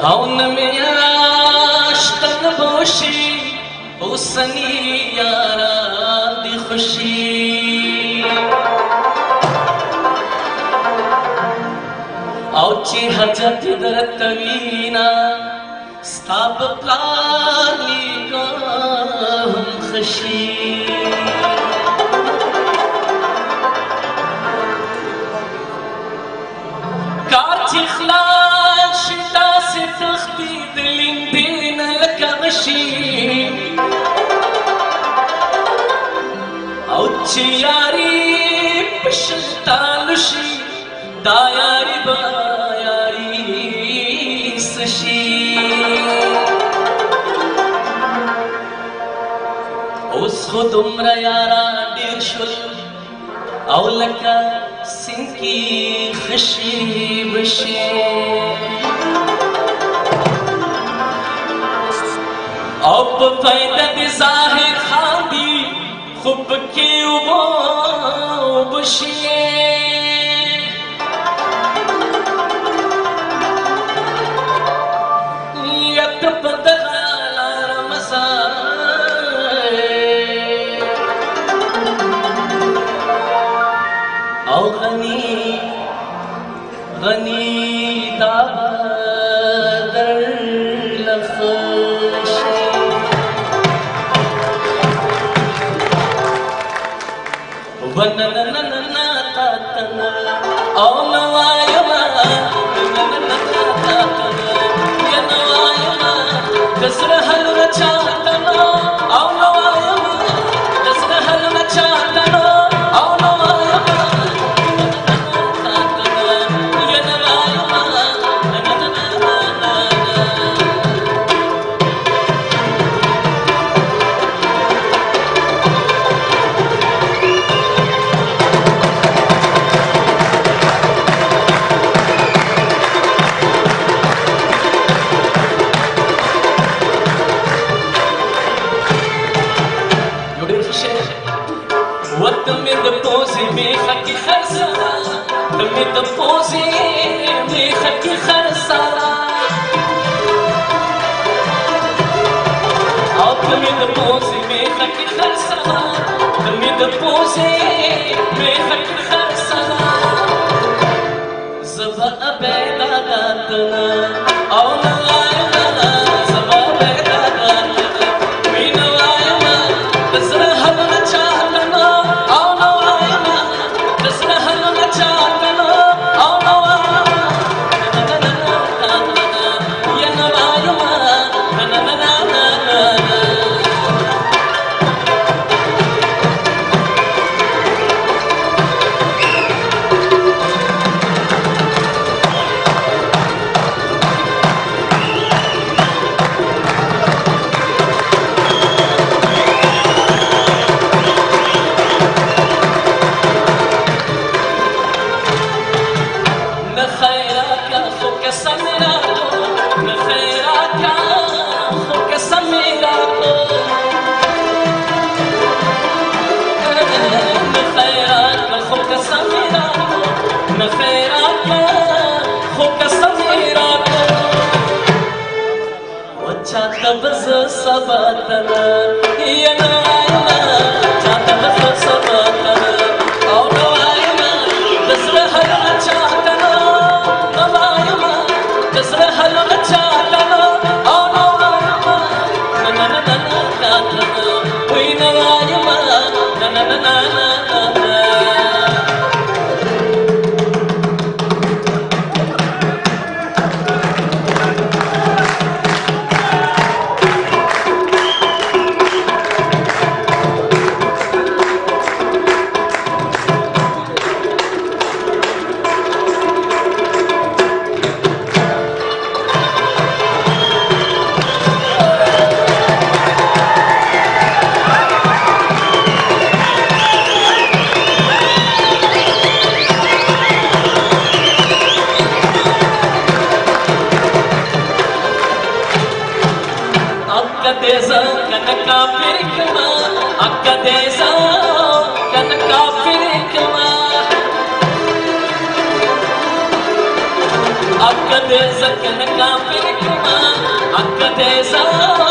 او نمیاشتن بوشی اوسنی یارا دی خوشی او چی حجت درتوینا ستاب پلانی گم خشی کارچی خلال شتا سی تختی دلین دین لکا غشی او چی یاری پشتالشی دا یاری با یاری سشی اوس خود عمر یارا دیر شل او لکا سنکی خشی بشی او پا فیدہ دی ظاہر خاندی خوب کی او بشی ید بدلال مسائے او غنی دادر لخشی ونننننا تاتنا او نوایما ونننننا تاتنا یا نوایما دسر حل رچاتنا او نوایما دسر حل رچاتنا او نوایما Akade zakna ka فتح